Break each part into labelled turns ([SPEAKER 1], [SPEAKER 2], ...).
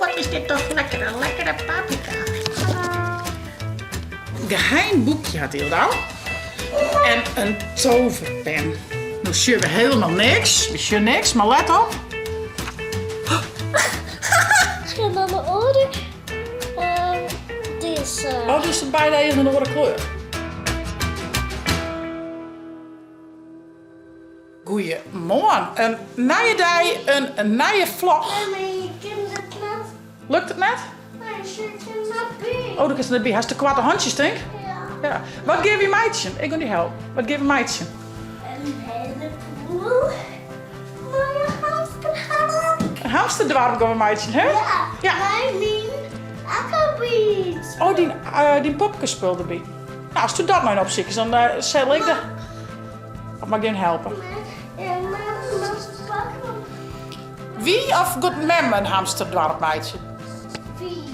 [SPEAKER 1] wat is dit toch lekker, een lekkere paprika.
[SPEAKER 2] Geheim boekje had Hilda. En een toverpen. Nou zien we helemaal niks. We zien niks, maar let op.
[SPEAKER 3] En dan de oren. Deze.
[SPEAKER 2] Oh, dus het beide even een andere kleur. Goeiemorgen. Een nieuwe dag, een nieuwe vlog.
[SPEAKER 3] Nee, ik ken het net.
[SPEAKER 2] Lukt het net?
[SPEAKER 3] Nee, zit in dat been.
[SPEAKER 2] Oh, dat is net bij. Hij is de kwarte handjes, denk ik.
[SPEAKER 3] Ja.
[SPEAKER 2] Ja. Wat geef je meidje? Ik ga niet helpen. Wat geef je meidje?
[SPEAKER 3] Een heleboel. Mooie hamsterhalen.
[SPEAKER 2] Een hamsterdwarp gaan we meidje, hè?
[SPEAKER 3] Ja.
[SPEAKER 2] Ja.
[SPEAKER 3] I mean, akkerbiet.
[SPEAKER 2] Oh, die popkenspul erbij. Nou, als je dat nou opziet, dan zal ik de... Of mag ik je helpen?
[SPEAKER 3] En mama pakken.
[SPEAKER 2] Wie of goed mem een hamsterdwarp meidje?
[SPEAKER 3] Wie?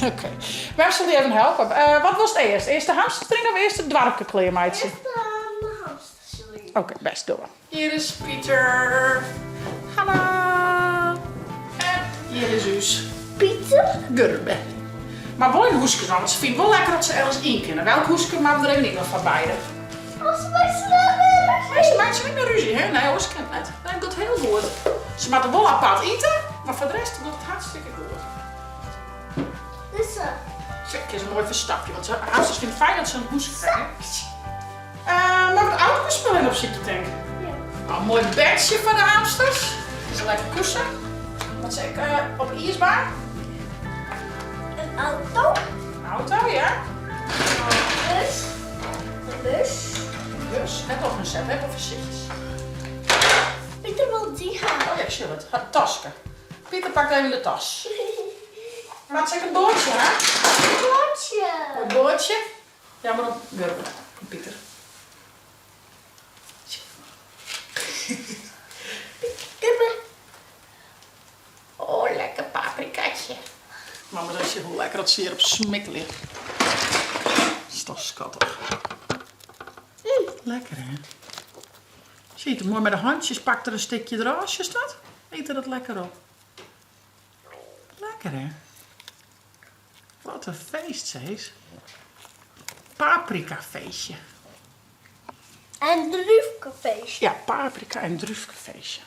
[SPEAKER 2] Oké. Waar zal die even helpen? Wat was het eerst? Eerst de hamstring of eerst het dwarpje meidje?
[SPEAKER 3] Eerst de hamster, sorry.
[SPEAKER 2] Oké, best door. Hier is Pieter. Hallo. En hier is Uus.
[SPEAKER 3] Pieter?
[SPEAKER 2] Gurbe. Maar wel een hoeske dan, want ze vindt wel lekker dat ze ergens in kunnen. Welk hoeske maken we er even niet nog van beide?
[SPEAKER 3] Als wij slapen.
[SPEAKER 2] Nee, ze maakt ze niet meer ruzie, hè? Nee, hoor, ze kent net. Nee, dat gaat heel goed. Ze maakt wel apart eten, maar voor de rest doet het hartstikke goed.
[SPEAKER 3] Dus
[SPEAKER 2] Kijk, is een mooi verstapje, want hamsters vinden het fijn dat ze een hoeske krijgen. Maar wat autospel in op zitten denken.
[SPEAKER 3] ja.
[SPEAKER 2] Nou, een mooi bedje voor de hamsters. Ze lekker kussen. Wat zeg ik, op ijsbaar.
[SPEAKER 3] Een auto.
[SPEAKER 2] Een auto, ja.
[SPEAKER 3] Een bus. Een bus.
[SPEAKER 2] Dus, net op een set, hè, of voorzichtig.
[SPEAKER 3] Pieter wil die gaan.
[SPEAKER 2] Oh ja, ik zie het. Het tasje. Pieter pakt even de tas. Wat zeg een boordje, hè?
[SPEAKER 3] Bordje.
[SPEAKER 2] Een boordje. Ja, maar dan Gurbe. Pieter.
[SPEAKER 3] Kibbe.
[SPEAKER 2] Oh, lekker paprikaatje. Mama, dat is hoe lekker dat sier op smik ligt. Dat is toch schattig. Lekker, hè? Zie je het mooi met de handjes, pak er een stukje eraf, is dat? Eet er dat lekker op. Lekker, hè? Wat een feest, zeg. Paprikafeestje.
[SPEAKER 3] En druifcafés.
[SPEAKER 2] Ja, paprika en druifkefeestje.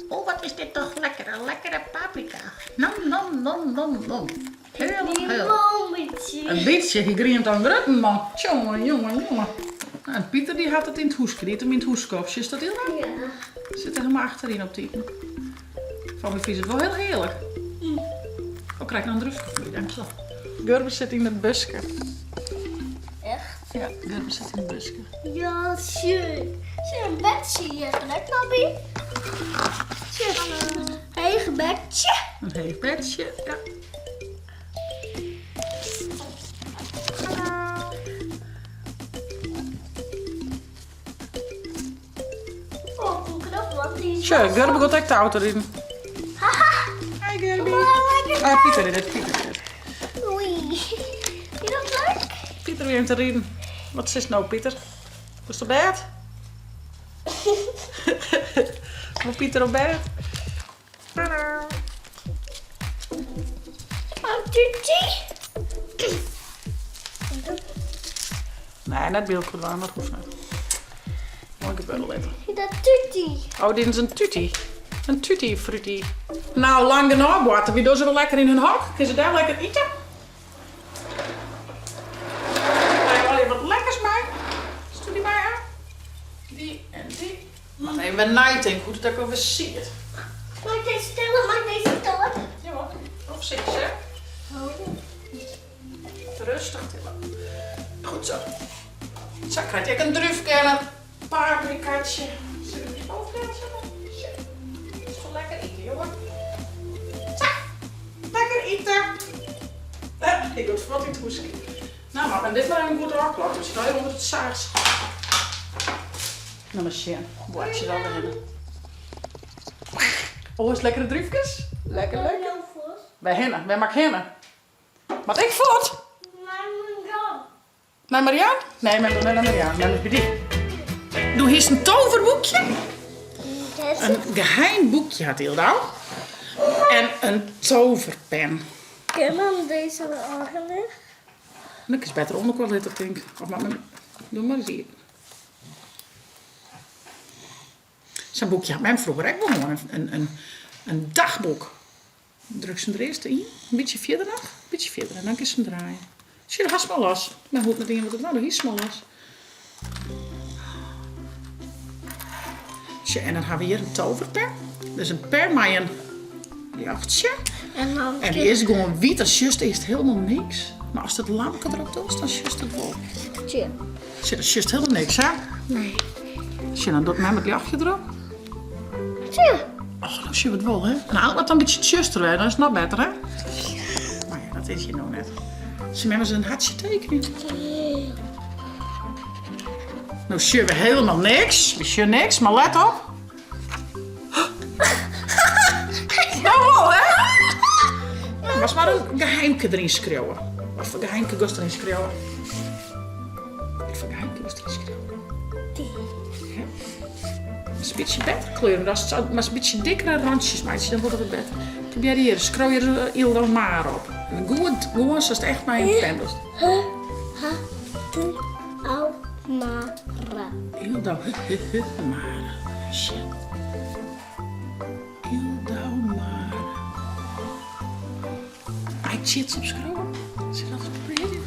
[SPEAKER 1] Oh, wat is dit toch lekker, een lekkere paprika. Nom, nom, nom, nom, nom. Heel, heel.
[SPEAKER 3] Momentje.
[SPEAKER 2] Een beetje gegrieend aan grutten, man. Jongen, jongen, jongen. Nou, en Pieter die had het in het hoeske, die heeft hem in het hoeskopje. Is dat heel leuk?
[SPEAKER 3] Ja.
[SPEAKER 2] Zit er helemaal achterin op die. Van mijn vies het wel heel heerlijk. Oh, krijg ik nog een druifkoffie, dankjewel. Gurbe zit in het busje.
[SPEAKER 3] Echt?
[SPEAKER 2] Ja, Gurbe zit in het busje.
[SPEAKER 3] Ja, schön. Zie een bedje hier gelijk, Nobby. Zie een eigen bedje.
[SPEAKER 2] Een heet bedje, ja.
[SPEAKER 3] Oh, hoe knap, wat die is.
[SPEAKER 2] Zo, Gurbe gaat echt de auto in.
[SPEAKER 3] Haha.
[SPEAKER 2] Hi Gurbe.
[SPEAKER 3] Oh, lekker.
[SPEAKER 2] Ah, Pieter in het, Pieter in het.
[SPEAKER 3] Oei. Vind je dat leuk?
[SPEAKER 2] Pieter weer te rijden. Wat is het nou, Pieter? Was het op bed? Moet Pieter op bed?
[SPEAKER 3] Oh, Tutti.
[SPEAKER 2] Nee, net beeld aan, dat hoeft niet. Mooi gebeurd lekker.
[SPEAKER 3] Dat Tutti.
[SPEAKER 2] Oh, dit is een tutti. Een tutti frutti. Nou, lang genoeg, Bart. Wie doen ze wel lekker in hun hok? Kunnen ze daar lekker eten? Krijg je wat lekkers bij? Is die bij haar? Die en die. Maar neem we night in. Goed dat ik over zie het.
[SPEAKER 3] Mag ik deze tellen? Mag ik deze tellen?
[SPEAKER 2] Ja, hoor. Of zit je?
[SPEAKER 3] Oh.
[SPEAKER 2] Rustig tillen. Goed zo. Zo krijg ik een druifje en een paprikaatje. Zullen we die bovenin zetten? Zo. Dat is wel lekker eten, jongen. Zo. Lekker eten. Ik doe het wat in het hoesje. Nou, maar dit maar een goede raklat. Dus nou onder het zaag. Nou, maar zien. Boertje dan weer. Oh, is lekkere druifjes? Lekker, lekker. Bij Henna. Wij maken Henna. Wat ik voort? Naar Marianne? Nee, naar Marianne. Naar bij die. Doe hier een toverboekje. Een geheim boekje had Hilda. En een toverpen.
[SPEAKER 3] Kan dan deze eigenlijk?
[SPEAKER 2] Dat is beter onderkwartier, ik denk. Of maar, doe maar eens hier. Zo'n boekje had mij vroeger ook wel gewoon een dagboek. Druk ze er eerst in. Een beetje verder nog. Een beetje verder. En dan kun je hem draaien. Zie je, dat gaat maar los. Maar goed, met dingen wat het nou, dat is maar los. Tja, en dan hebben we hier een toverpen. Dus een per met een jachtje. En die is gewoon wit. Dat is juist eerst helemaal niks. Maar als het lampje erop doet, dan is juist het wel.
[SPEAKER 3] Tje.
[SPEAKER 2] Zie, dat is juist helemaal niks, hè?
[SPEAKER 3] Nee.
[SPEAKER 2] Zie, dan doet mij met het jachtje erop.
[SPEAKER 3] Tje.
[SPEAKER 2] Och, dan zie je het wel, hè? Nou, wat dan een beetje tjusteren, hè? Dan is het nog beter, hè? Maar ja, dat is je nou net. Ze hebben ze een hartje tekenen. Nou, zien we helemaal niks. We zien niks, maar let op. Nou wel, hè? Nou, was maar een geheimke erin schreeuwen. Wat voor geheimke was erin schreeuwen? Wat voor geheimke was erin schreeuwen? Dat is een beetje beter kleuren. Dat is, maar een beetje dikkere randjes, meisje, dan wordt het beter. Ik heb jij hier, scroll je er heel maar op. Gewoon zoals het echt bij een pen is.
[SPEAKER 3] Mara.
[SPEAKER 2] Heel dauw, maar. Shit. Heel dauw, maar. Ik zie het op scrollen. Zie je dat proberen?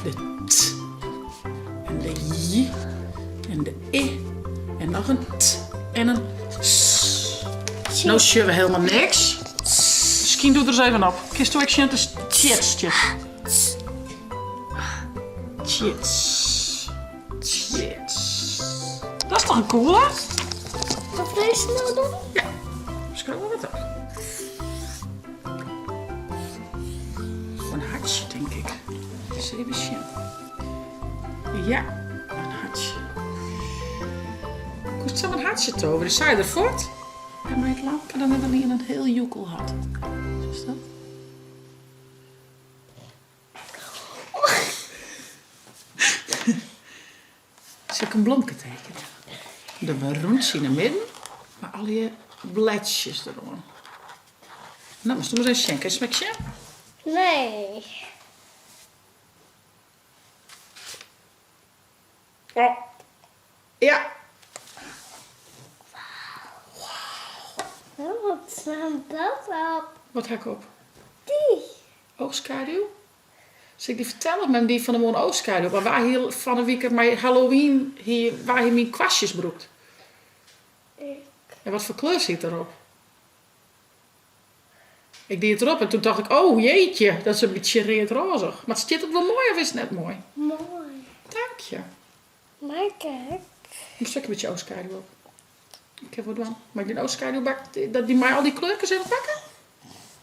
[SPEAKER 2] De t. En de j. En de i. En nog een t. En een s. Nou zien we helemaal niks. Misschien doe er eens even op. Kist toe, ik zie het is tjitstje. Tjits. Tjits. Dat is toch een coole?
[SPEAKER 3] Wat wil je nou doen?
[SPEAKER 2] Ja. Scrollen we het op. Een hartje, denk ik. Eens even zien. Ja, een hartje. Kost zo een hartje toveren. Sta je er voort? En mijn lampje dan net alleen een heel joekel had. Zo is dat. Zal ik een bloemke tekenen? De maroentje in het midden, maar al je bladjes eronder. Nou, maar doe maar eens schenken. Smaak je?
[SPEAKER 3] Nee.
[SPEAKER 2] Oh. Ja.
[SPEAKER 3] Wat staat dat op?
[SPEAKER 2] Wat ga ik op?
[SPEAKER 3] Die.
[SPEAKER 2] Oogschaduw? Zal ik die vertellen met die van de moon oogschaduw? Maar waar hier van een week bij Halloween hier, waar hij mijn kwastjes broekt. En wat voor kleur zit erop? Ik deed het erop en toen dacht ik, oh jeetje, dat is een beetje reetrozig. Maar het zit ook wel mooi of is het net mooi?
[SPEAKER 3] Mooi.
[SPEAKER 2] Dank je.
[SPEAKER 3] Maar kijk.
[SPEAKER 2] Een stukje met je oogschaduw op. Ik heb wat dan. Maar die oogschaduw bakt, dat die mij al die kleurtjes even pakken?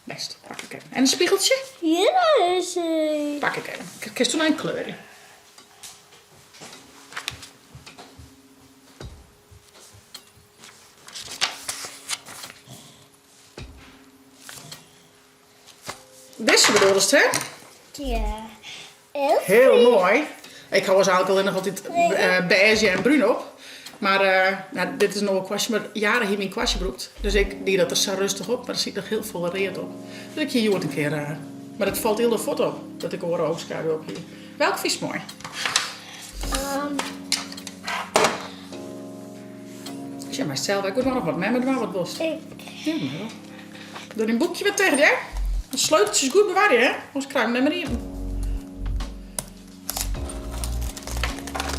[SPEAKER 2] Best, pak ik even. En een spiegeltje?
[SPEAKER 3] Hier is hij.
[SPEAKER 2] Pak ik even. Ik kies toen een kleur. Deze bedoel je, hè?
[SPEAKER 3] Ja.
[SPEAKER 2] Heel mooi. Ik hou eigenlijk alleen nog altijd beige en bruin op. Maar nou, dit is nog een kwastje, maar jaren hier mijn kwastje broekt. Dus ik die dat er zo rustig op, maar er zit nog heel veel reet op. Dus ik hier een keer, maar het valt heel de foto op, dat ik hoor oogschaduw op hier. Welk vis mooi? Ja, maar stel, ik word wel nog wat mee, maar doe maar wat bos.
[SPEAKER 3] Ik.
[SPEAKER 2] Ja, maar wel. Doe een boekje weer tegen, hè? De sleuteltjes goed bewaren, hè? Anders krijg ik hem niet meer in.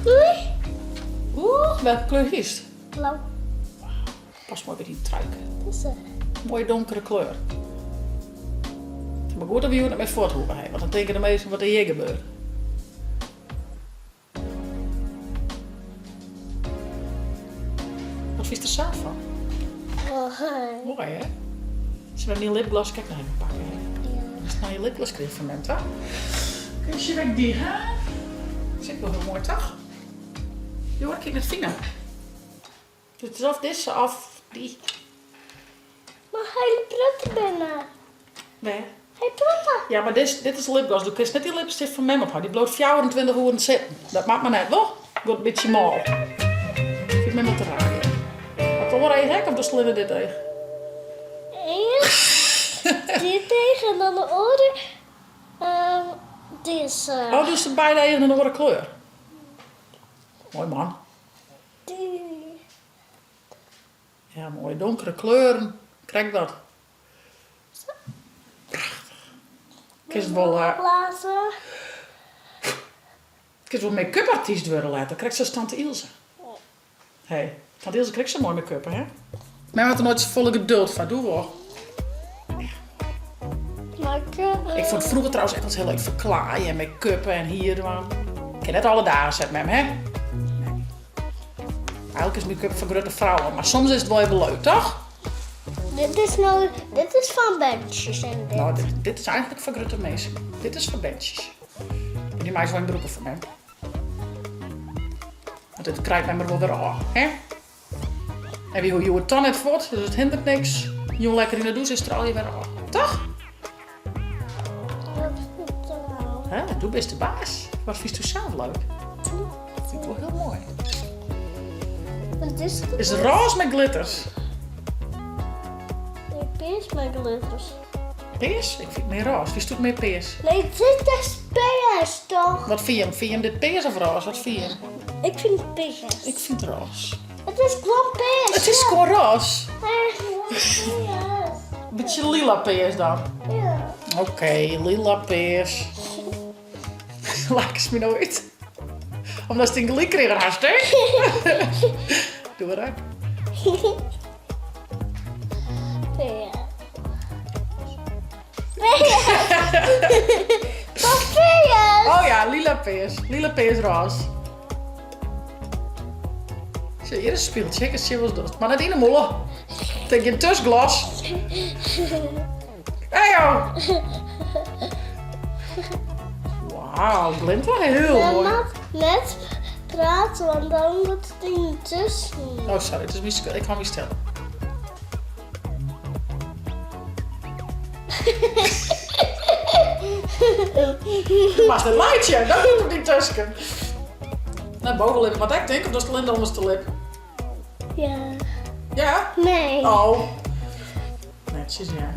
[SPEAKER 3] Oei.
[SPEAKER 2] Oeh, welke kleur is het?
[SPEAKER 3] Blauw.
[SPEAKER 2] Pas mooi bij die truik.
[SPEAKER 3] Dat is het.
[SPEAKER 2] Mooie donkere kleur. Maar goed dat we hier met voorthoeven hebben, want dan denken de meesten wat er hier gebeurt. Wat vind je er zelf van?
[SPEAKER 3] Oh, hey.
[SPEAKER 2] Mooi, hè? Als we een lipgloss, kijk naar even pakken. Hè?
[SPEAKER 3] Ja.
[SPEAKER 2] Dat is nou je lipgloss kreeg van hem, toch? Kun je weg die, hè? Zit wel heel mooi, toch? Joh, kijk naar het vinger. Doet het of deze of die.
[SPEAKER 3] Maar hele prutten binnen.
[SPEAKER 2] Nee.
[SPEAKER 3] Hij prutten.
[SPEAKER 2] Ja, maar dit is lipgloss. Doe net die lipstift van hem op. Die bloot 24 uur zitten. Dat maakt me net wel. Wordt een beetje mal. Ik vind me wat te raar. Wat hoor je hek of de slimme dit tegen?
[SPEAKER 3] en dan de andere. Deze.
[SPEAKER 2] Oh, dus de beide in een andere kleur. Mooi man.
[SPEAKER 3] Die.
[SPEAKER 2] Ja, mooie donkere kleuren. Krijg dat. Prachtig. Ik is wel,
[SPEAKER 3] Blazen.
[SPEAKER 2] ik is wel make-up artiest worden laten. Krijg ze als tante Ilse. Hey, tante Ilse krijgt zo mooi make-up, hè? Maar had er nooit volle geduld van. Doe wel. Ik vond het vroeger trouwens echt heel leuk verklaaien en make-up en hier. Maar ik ken net alle dagen zet met hem, hè? Nee. Eigenlijk is make-up voor grote vrouwen, maar soms is het wel even leuk, toch?
[SPEAKER 3] Dit is van Benches en dit.
[SPEAKER 2] Nou, dit is eigenlijk voor grote mensen. Dit is voor bandjes. En die meisjes wel in broeken voor mij. Want dit krijgt mij maar wel weer af, hè? En wie hoe je het dan net wordt, dus het hindert niks. Je lekker in de douche en straal je weer af. Toch? Hè, doe best de baas. Wat vind je zelf leuk? Dat vind ik wel heel mooi.
[SPEAKER 3] Wat is het?
[SPEAKER 2] Het is roze met glitters.
[SPEAKER 3] Nee, peers met glitters.
[SPEAKER 2] Peers? Ik vind meer roze. Wie doet meer peers?
[SPEAKER 3] Nee, dit is peers toch?
[SPEAKER 2] Wat vind je hem? Vind je hem dit peers of roze? Wat vind je hem?
[SPEAKER 3] Ik vind peers.
[SPEAKER 2] Ik vind roze.
[SPEAKER 3] Het is gewoon peers.
[SPEAKER 2] Het is gewoon roze.
[SPEAKER 3] Peers.
[SPEAKER 2] Een beetje lila peers dan.
[SPEAKER 3] Ja.
[SPEAKER 2] Oké, lila peers. Lijkt het me nooit. Omdat het een gelijk kreeg haast, hè? Doe maar uit.
[SPEAKER 3] Peers. Wat peers?
[SPEAKER 2] Oh ja, lila peers. Lila peers roze. Zie je, hier is een speeltje. Ik zie wel dat. Maar net in de molle. Denk je een tusglas? Hé joh! Wauw, blint wel heel mooi.
[SPEAKER 3] Mama, net praten, want dan moet het ding tussen.
[SPEAKER 2] Oh, sorry, het is misschien. Ik ga hem stellen. Maar het lijntje, dat doet het niet tussen. Nou, bovenlip, wat ik denk, of dat is de lint anders te lip?
[SPEAKER 3] Ja.
[SPEAKER 2] Ja?
[SPEAKER 3] Nee.
[SPEAKER 2] Oh. Netjes, ja.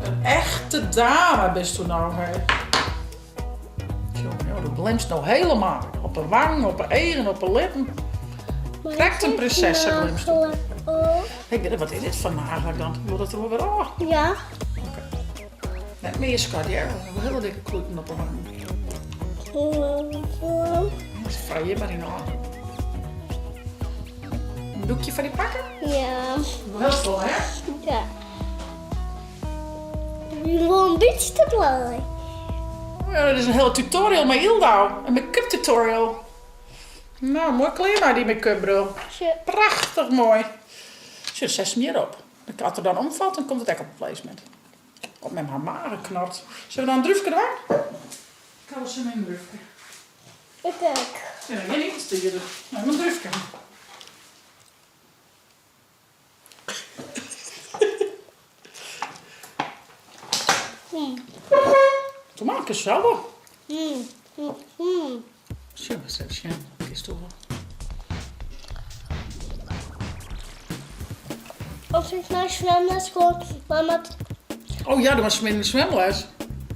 [SPEAKER 2] Een echte dame bist u nou, hè? Jongen, dat blinkt nou helemaal. Op een wang, op een eigen, op een lippen. Krijgt een prinsessenglimpst.
[SPEAKER 3] Oh.
[SPEAKER 2] Ik denk, wat is dit van eigenlijk dan? Moet het er wel weer af?
[SPEAKER 3] Ja.
[SPEAKER 2] Net meer skat, ja. Een hele dikke kloeten op een wang. Dat is vrij je maar in aan. Een doekje van die pakken?
[SPEAKER 3] Ja.
[SPEAKER 2] Wel vol, hè?
[SPEAKER 3] Ja. Gewoon een beetje te blij.
[SPEAKER 2] Ja, dat is een hele tutorial met Ildau. Een make-up tutorial. Nou, mooi klein maar die make-up bril. Prachtig mooi. Zet 6 meer op. Als het er dan omvalt, dan komt het echt op het placement. Op met haar magen knort. Zullen we dan een drufje doen? Ik hou ze met een drufje.
[SPEAKER 3] Ik ook.
[SPEAKER 2] Ja, je niet sturen. Nou, een drufje. Toen maak ik het zelf. Zo, wat is het? Is toch wel.
[SPEAKER 3] Als ik naar zwemles ga, mama.
[SPEAKER 2] Oh ja, dan was ze in de zwemles.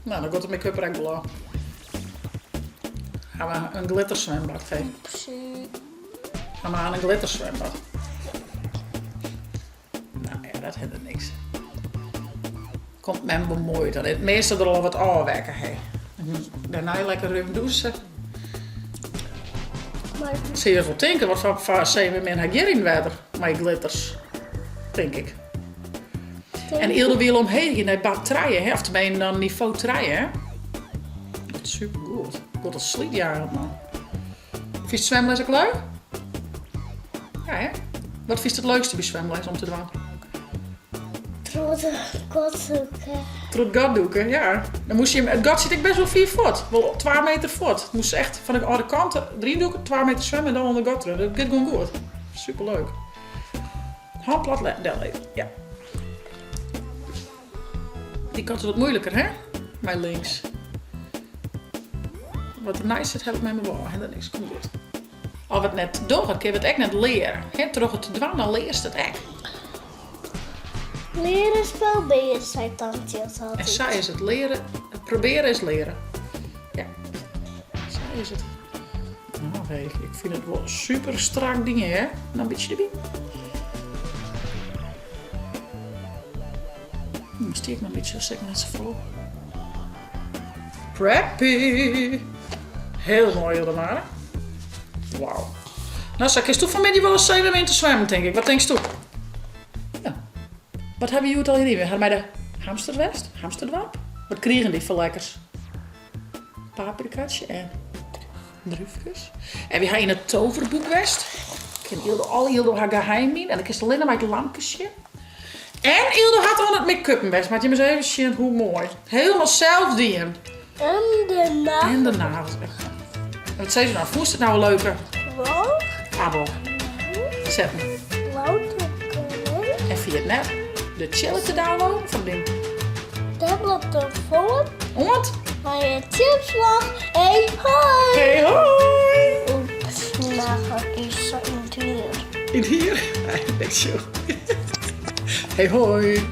[SPEAKER 2] Nou, dan gaat de make-up er echt wel aan. Gaan we een glitterzwembad geven. Gaan we aan een glitterzwembad. Nou ja, dat heeft niks. Komt men bemoeid dan. Het meeste er al wat afwerken. Hey. Daarna lekker ruim douchen. Zie je ervoor denken, wat voor zijn we met haar in wetter? Met glitters. Denk ik. En eerder wil omheen naar batterijen, hè? Of tenminste dan niveau treien, hè? Dat is super goed. Ik word al slietjaren, man. Vind je het zwemles ook leuk? Ja, hè? Wat vind je het leukste bij zwemles om te doen?
[SPEAKER 3] Trotte godzoeken.
[SPEAKER 2] Trot gatdoeken, ja. Dan moest je hem, het gat zit ik best wel 4 voet. Wel 2 meter voet. Het moest echt van de andere kant 3 doeken, 2 meter zwemmen en dan onder gat erin. Dat gaat gewoon goed. Super leuk. Handplat delen, ja. Die kant is wat moeilijker, hè? Mijn links. Wat nice zit, heb ik met mijn bal. En dat niks komt goed. Als we het net doen, kun je het echt net leren. He, terug het dwaan, dan leerst het echt.
[SPEAKER 3] Leren spel beter, zei tante als
[SPEAKER 2] En
[SPEAKER 3] altijd.
[SPEAKER 2] zij is het leren. Proberen is leren. Ja. Zij is het. Nou, hey, ik vind het wel super strak dingen, hè? Nou, een beetje erbij. Steek nog een beetje, zeg net zo vol. Preppy. Heel mooi, Hildemar. Wauw. Nou, Sak, is toch vanmiddag wel eens zeven in te zwemmen, denk ik. Wat denkst du? Ja. Wat hebben jullie het al hier? We hadden bij de Hamsterwest, Hamsterdorp. Wat kregen die voor lekkers? Paprikaatje en druifjes. En we gaan in het toverboek West. Ik ken alle Ildo haar geheim in. En ik is alleen maar het lampje. En Ildo had al het make-up best. Maar je moet even zien hoe mooi. Helemaal zelf die.
[SPEAKER 3] En de naam.
[SPEAKER 2] En de nagels. Wat zei ze nou? Voest het nou een leuke?
[SPEAKER 3] Wow.
[SPEAKER 2] Abel. Zet me.
[SPEAKER 3] Wouter Koning.
[SPEAKER 2] En via het net. De chillen te downloaden van ding.
[SPEAKER 3] Tablet telefoon.
[SPEAKER 2] Wat?
[SPEAKER 3] Maar je chipslag. Hey, hoi.
[SPEAKER 2] Hey hoi!
[SPEAKER 3] Oeps, nou ga ik zo in het hier.
[SPEAKER 2] In hier? Nee, niks joh. Hey hoi!